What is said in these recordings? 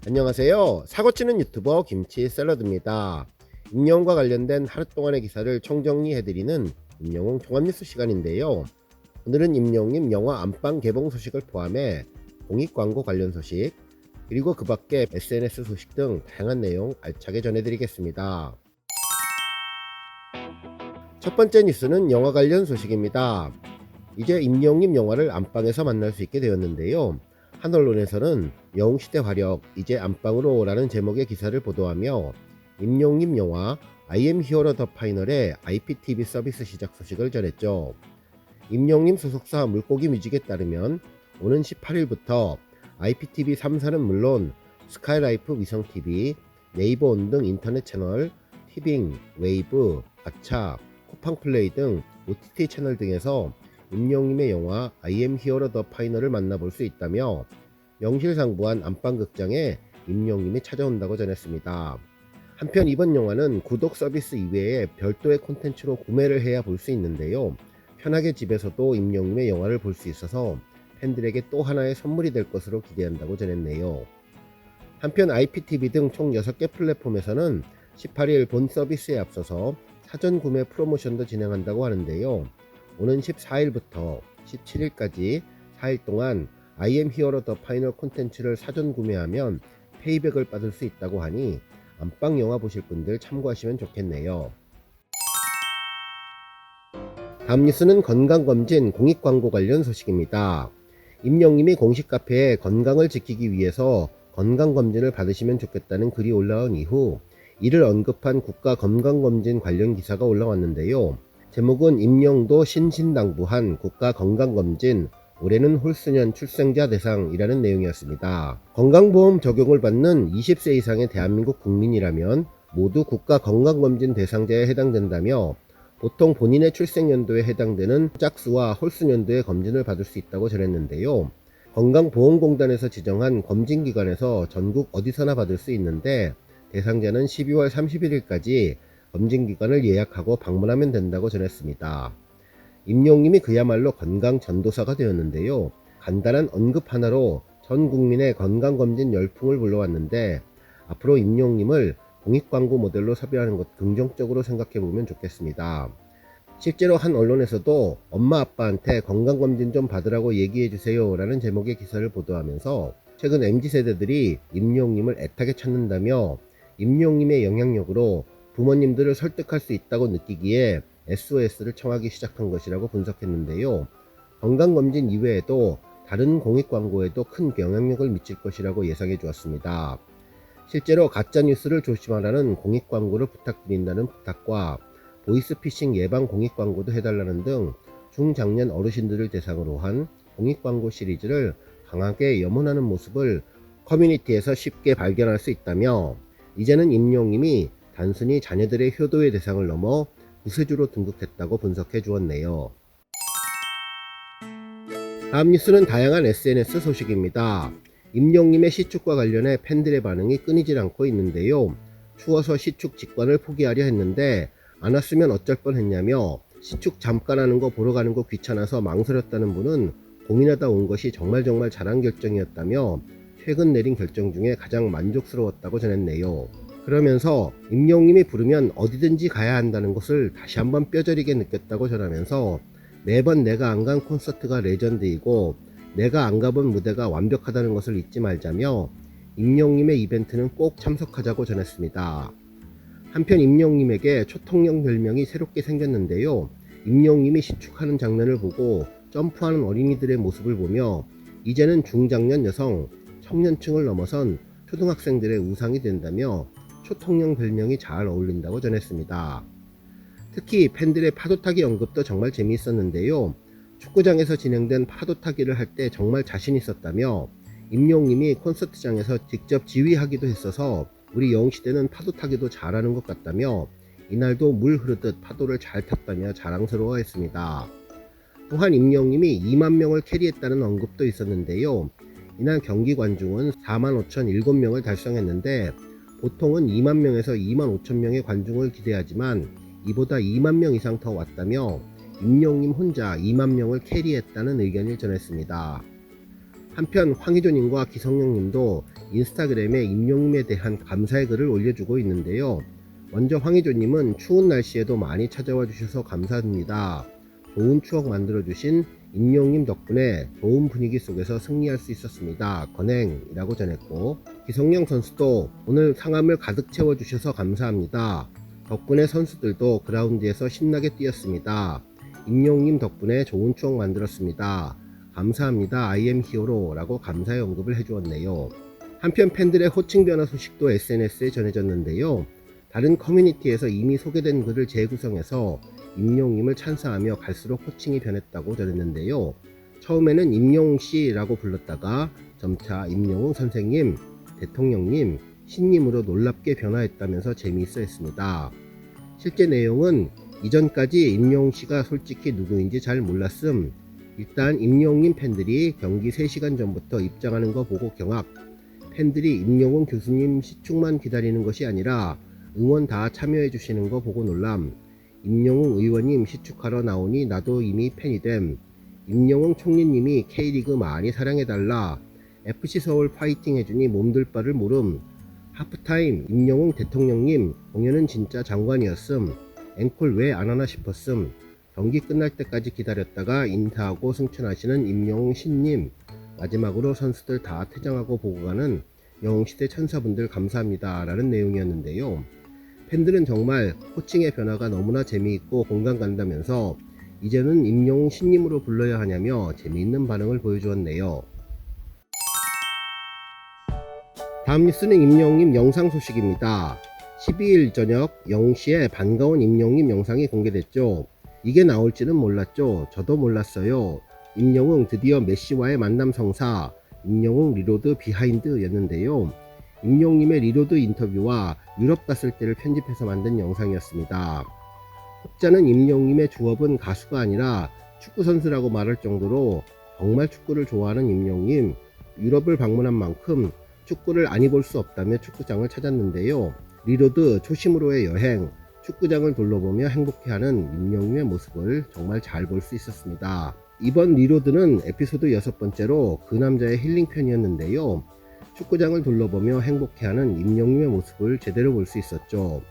안녕하세요. 사고치는 유튜버 김치 샐러드입니다. 임영웅과 관련된 하루 동안의 기사를 총정리해드리는 임영웅 종합뉴스 시간인데요. 오늘은 임영웅님 영화 안방 개봉 소식을 포함해 공익광고 관련 소식, 그리고 그 밖에 SNS 소식 등 다양한 내용 알차게 전해드리겠습니다. 첫 번째 뉴스는 영화 관련 소식입니다. 이제 임영웅님 영화를 안방에서 만날 수 있게 되었는데요. 한 언론에서는 영웅시대 화력 이제 안방으로 라는 제목의 기사를 보도하며 임영웅님 영화 I am Hero the Final의 IPTV 서비스 시작 소식을 전했죠. 임영웅님 소속사 물고기 뮤직에 따르면 오는 18일부터 IPTV 3사는 물론 스카이라이프 위성TV, 네이버온 등 인터넷 채널, 티빙, 웨이브, 가차, 쿠팡플레이 등 OTT 채널 등에서 임영웅님의 영화 I am Hero the Final을 만나볼 수 있다며 명실상부한 안방극장에 임영웅님이 찾아온다고 전했습니다. 한편 이번 영화는 구독 서비스 이외에 별도의 콘텐츠로 구매를 해야 볼 수 있는데요. 편하게 집에서도 임영웅님의 영화를 볼 수 있어서 팬들에게 또 하나의 선물이 될 것으로 기대한다고 전했네요. 한편 IPTV 등 총 6개 플랫폼에서는 18일 본 서비스에 앞서서 사전 구매 프로모션도 진행한다고 하는데요. 오는 14일부터 17일까지 4일 동안 I am Hero the Final 콘텐츠를 사전 구매하면 페이백을 받을 수 있다고 하니 안방 영화 보실 분들 참고하시면 좋겠네요. 다음 뉴스는 건강검진 공익광고 관련 소식입니다. 임영웅님이 공식 카페에 건강을 지키기 위해서 건강검진을 받으시면 좋겠다는 글이 올라온 이후 이를 언급한 국가건강검진 관련 기사가 올라왔는데요. 제목은 임영웅도 신신당부한 국가건강검진 올해는 홀수년 출생자 대상이라는 내용이었습니다. 건강보험 적용을 받는 20세 이상의 대한민국 국민이라면 모두 국가건강검진 대상자에 해당된다며 보통 본인의 출생연도에 해당되는 짝수와 홀수년도의 검진을 받을 수 있다고 전했는데요. 건강보험공단에서 지정한 검진기관에서 전국 어디서나 받을 수 있는데 대상자는 12월 31일까지 검진기관을 예약하고 방문하면 된다고 전했습니다. 임영웅님이 그야말로 건강 전도사가 되었는데요. 간단한 언급 하나로 전 국민의 건강검진 열풍을 불러왔는데 앞으로 임영웅님을 공익광고 모델로 섭외하는 것 긍정적으로 생각해보면 좋겠습니다. 실제로 한 언론에서도 엄마 아빠한테 건강검진 좀 받으라고 얘기해주세요 라는 제목의 기사를 보도하면서 최근 MZ세대들이 임영웅님을 애타게 찾는다며 임영웅님의 영향력으로 부모님들을 설득할 수 있다고 느끼기에 SOS를 청하기 시작한 것이라고 분석했는데요. 건강검진 이외에도 다른 공익광고에도 큰 영향력을 미칠 것이라고 예상해 주었습니다. 실제로 가짜뉴스를 조심하라는 공익광고를 부탁드린다는 부탁과 보이스피싱 예방 공익광고도 해달라는 등 중장년 어르신들을 대상으로 한 공익광고 시리즈를 강하게 염원하는 모습을 커뮤니티에서 쉽게 발견할 수 있다며 이제는 임영웅님이 단순히 자녀들의 효도의 대상을 넘어 구세주로 등극했다고 분석해 주었네요. 다음 뉴스는 다양한 SNS 소식입니다. 임영웅님의 시축과 관련해 팬들의 반응이 끊이질 않고 있는데요. 추워서 시축 직관을 포기하려 했는데 안 왔으면 어쩔 뻔했냐며 시축 잠깐 하는 거 보러 가는 거 귀찮아서 망설였다는 분은 고민하다 온 것이 정말 잘한 결정이었다며 최근 내린 결정 중에 가장 만족스러웠다고 전했네요. 그러면서 임영웅님이 부르면 어디든지 가야 한다는 것을 다시 한번 뼈저리게 느꼈다고 전하면서 매번 내가 안 간 콘서트가 레전드이고 내가 안 가본 무대가 완벽하다는 것을 잊지 말자며 임영웅님의 이벤트는 꼭 참석하자고 전했습니다. 한편 임영웅님에게 초통령 별명이 새롭게 생겼는데요. 임영웅님이 시축하는 장면을 보고 점프하는 어린이들의 모습을 보며 이제는 중장년 여성, 청년층을 넘어선 초등학생들의 우상이 된다며 초통령 별명이 잘 어울린다고 전했습니다. 특히 팬들의 파도타기 언급도 정말 재미있었는데요. 축구장에서 진행된 파도타기를 할 때 정말 자신 있었다며 임영웅님이 콘서트장에서 직접 지휘하기도 했어서 우리 영웅시대는 파도타기도 잘하는 것 같다며 이날도 물 흐르듯 파도를 잘 탔다며 자랑스러워했습니다. 또한 임영웅님이 2만 명을 캐리했다는 언급도 있었는데요. 이날 경기 관중은 45,007명을 달성했는데 보통은 2만 명에서 2만 5천 명의 관중을 기대하지만 이보다 2만 명 이상 더 왔다며 임영웅님 혼자 2만 명을 캐리했다는 의견을 전했습니다. 한편 황의조님과 기성용님도 인스타그램에 임영웅에 대한 감사의 글을 올려주고 있는데요. 먼저 황의조님은 추운 날씨에도 많이 찾아와 주셔서 감사합니다. 좋은 추억 만들어주신 임영웅님 덕분에 좋은 분위기 속에서 승리할 수 있었습니다. 건행이라고 전했고, 기성용 선수도 오늘 상암을 가득 채워주셔서 감사합니다. 덕분에 선수들도 그라운드에서 신나게 뛰었습니다. 임영웅님 덕분에 좋은 추억 만들었습니다. 감사합니다. I am hero 라고 감사의 언급을 해주었네요. 한편 팬들의 호칭 변화 소식도 SNS에 전해졌는데요. 다른 커뮤니티에서 이미 소개된 글을 재구성해서 임영웅님을 찬사하며 갈수록 호칭이 변했다고 전했는데요. 처음에는 임영웅씨라고 불렀다가 점차 임영웅 선생님, 대통령님, 신님으로 놀랍게 변화했다면서 재미있어 했습니다. 실제 내용은 이전까지 임영웅씨가 솔직히 누구인지 잘 몰랐음. 일단 임영웅님 팬들이 경기 3시간 전부터 입장하는 거 보고 경악. 팬들이 임영웅 교수님 시축만 기다리는 것이 아니라 응원 다 참여해 주시는 거 보고 놀람. 임영웅 의원님 시축하러 나오니 나도 이미 팬이 됨. 임영웅 총리님이 K리그 많이 사랑해달라. FC서울 파이팅 해주니 몸둘 바를 모름. 하프타임 임영웅 대통령님 공연은 진짜 장관이었음. 앵콜 왜 안 하나 싶었음. 경기 끝날 때까지 기다렸다가 인사하고 승천하시는 임영웅 신님. 마지막으로 선수들 다 퇴장하고 보고 가는 영웅시대 천사분들 감사합니다 라는 내용이었는데요. 팬들은 정말 호칭의 변화가 너무나 재미있고 공감 간다면서 이제는 임영웅 신님으로 불러야 하냐며 재미있는 반응을 보여주었네요. 다음 뉴스는 임영웅님 영상 소식입니다. 12일 저녁 0시에 반가운 임영웅님 영상이 공개됐죠. 이게 나올지는 몰랐죠. 저도 몰랐어요. 임영웅 드디어 메시와의 만남 성사, 임영웅 리로드 비하인드 였는데요. 임영웅님의 리로드 인터뷰와 유럽 갔을 때를 편집해서 만든 영상이었습니다. 혹자는 임영웅님의 주업은 가수가 아니라 축구선수라고 말할 정도로 정말 축구를 좋아하는 임영웅님, 유럽을 방문한 만큼 축구를 안 입을 수 없다며 축구장을 찾았는데요. 리로드 초심으로의 여행, 축구장을 둘러보며 행복해하는 임영웅의 모습을 정말 잘 볼 수 있었습니다. 이번 리로드는 에피소드 6번째로 그 남자의 힐링 편이었는데요. 축구장을 둘러보며 행복해하는 임영웅의 모습을 제대로 볼 수 있었죠.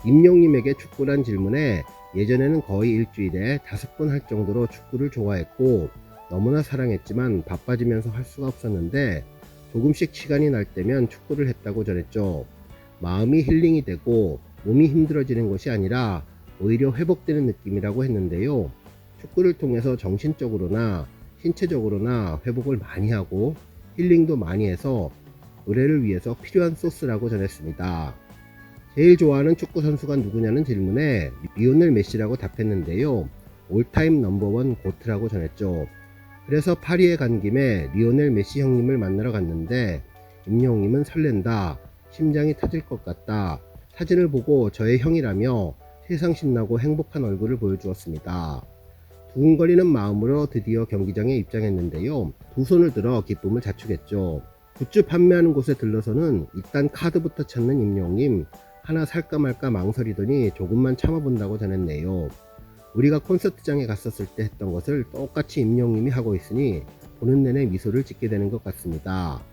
임영웅님에게 축구란 질문에 예전에는 거의 일주일에 5번 할 정도로 축구를 좋아했고 너무나 사랑했지만 바빠지면서 할 수가 없었는데 조금씩 시간이 날 때면 축구를 했다고 전했죠. 마음이 힐링이 되고 몸이 힘들어지는 것이 아니라 오히려 회복되는 느낌이라고 했는데요. 축구를 통해서 정신적으로나 신체적으로나 회복을 많이 하고 힐링도 많이 해서 노래를 위해서 필요한 소스라고 전했습니다. 제일 좋아하는 축구 선수가 누구냐는 질문에 리오넬 메시라고 답했는데요. 올타임 넘버원 고트라고 전했죠. 그래서 파리에 간 김에 리오넬 메시 형님을 만나러 갔는데 임영웅님은 설렌다. 심장이 터질 것 같다. 사진을 보고 저의 형이라며 세상 신나고 행복한 얼굴을 보여주었습니다. 두근거리는 마음으로 드디어 경기장에 입장했는데요. 두 손을 들어 기쁨을 자축했죠. 굿즈 판매하는 곳에 들러서는 일단 카드부터 찾는 임영웅님, 하나 살까 말까 망설이더니 조금만 참아본다고 전했네요. 우리가 콘서트장에 갔었을 때 했던 것을 똑같이 임영웅님이 하고 있으니 보는 내내 미소를 짓게 되는 것 같습니다.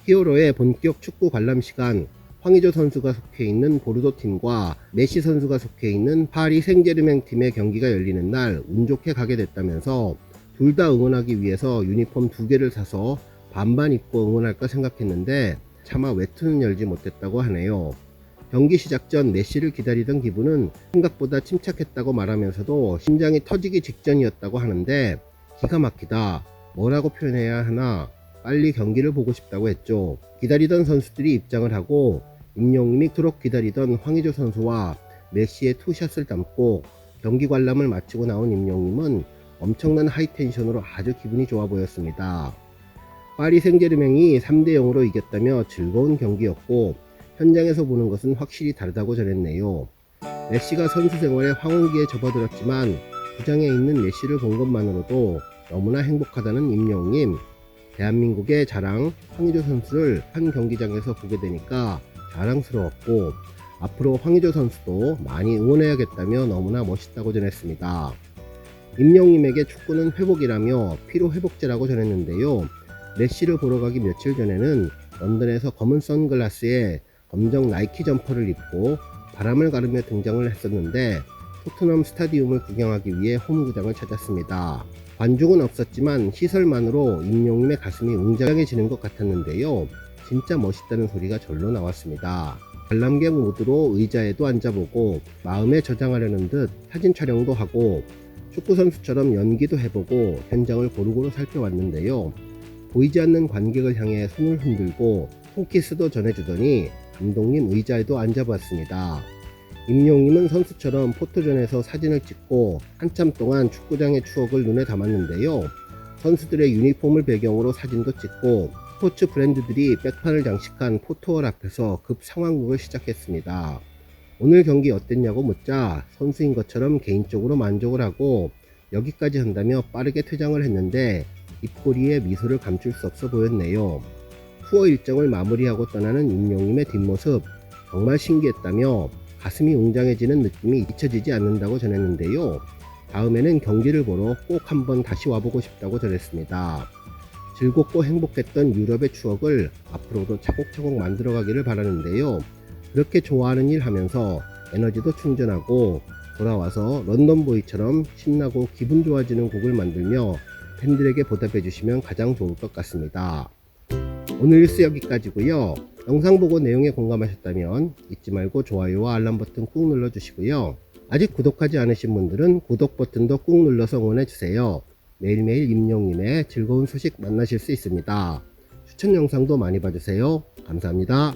히어로의 본격 축구 관람 시간, 황의조 선수가 속해 있는 보르도 팀과 메시 선수가 속해 있는 파리 생제르맹 팀의 경기가 열리는 날 운 좋게 가게 됐다면서 둘 다 응원하기 위해서 유니폼 2개를 사서 반반 입고 응원할까 생각했는데 차마 외투는 열지 못했다고 하네요. 경기 시작 전 메시를 기다리던 기분은 생각보다 침착했다고 말하면서도 심장이 터지기 직전이었다고 하는데 기가 막히다. 뭐라고 표현해야 하나, 빨리 경기를 보고 싶다고 했죠. 기다리던 선수들이 입장을 하고 임영웅님이 그토록 기다리던 황의조 선수와 메시의 투샷을 담고 경기 관람을 마치고 나온 임영웅님은 엄청난 하이텐션으로 아주 기분이 좋아 보였습니다. 파리 생제르맹이 3대0으로 이겼다며 즐거운 경기였고 현장에서 보는 것은 확실히 다르다고 전했네요. 메시가 선수 생활에 황혼기에 접어들었지만 구장에 있는 메시를 본 것만으로도 너무나 행복하다는 임영웅님, 대한민국의 자랑 황의조 선수를 한 경기장에서 보게 되니까 자랑스러웠고 앞으로 황의조 선수도 많이 응원해야겠다며 너무나 멋있다고 전했습니다. 임영웅님에게 축구는 회복이라며 피로회복제라고 전했는데요. 메시를 보러 가기 며칠 전에는 런던에서 검은 선글라스에 검정 나이키 점퍼를 입고 바람을 가르며 등장을 했었는데 토트넘 스타디움을 구경하기 위해 홈구장을 찾았습니다. 관중은 없었지만 시설만으로 임영웅의 가슴이 웅장해지는 것 같았는데요. 진짜 멋있다는 소리가 절로 나왔습니다. 관람객 모드로 의자에도 앉아보고 마음에 저장하려는 듯 사진 촬영도 하고 축구선수처럼 연기도 해보고 현장을 고루고루 살펴왔는데요. 보이지 않는 관객을 향해 손을 흔들고 손키스도 전해주더니 감독님 의자에도 앉아봤습니다. 임영웅은 선수처럼 포토존에서 사진을 찍고 한참 동안 축구장의 추억을 눈에 담았는데요. 선수들의 유니폼을 배경으로 사진도 찍고 스포츠 브랜드들이 백판을 장식한 포토월 앞에서 급 상황극을 시작했습니다. 오늘 경기 어땠냐고 묻자 선수인 것처럼 개인적으로 만족을 하고 여기까지 한다며 빠르게 퇴장을 했는데 입꼬리에 미소를 감출 수 없어 보였네요. 투어 일정을 마무리하고 떠나는 임영웅의 뒷모습 정말 신기했다며 가슴이 웅장해지는 느낌이 잊혀지지 않는다고 전했는데요. 다음에는 경기를 보러 꼭 한번 다시 와보고 싶다고 전했습니다. 즐겁고 행복했던 유럽의 추억을 앞으로도 차곡차곡 만들어가기를 바라는데요. 그렇게 좋아하는 일 하면서 에너지도 충전하고 돌아와서 런던보이처럼 신나고 기분 좋아지는 곡을 만들며 팬들에게 보답해 주시면 가장 좋을 것 같습니다. 오늘 뉴스 여기까지고요. 영상 보고 내용에 공감하셨다면 잊지 말고 좋아요와 알람 버튼 꾹 눌러 주시고요. 아직 구독하지 않으신 분들은 구독 버튼도 꾹 눌러서 응원해 주세요. 매일매일 임영웅의 즐거운 소식 만나실 수 있습니다. 추천 영상도 많이 봐주세요. 감사합니다.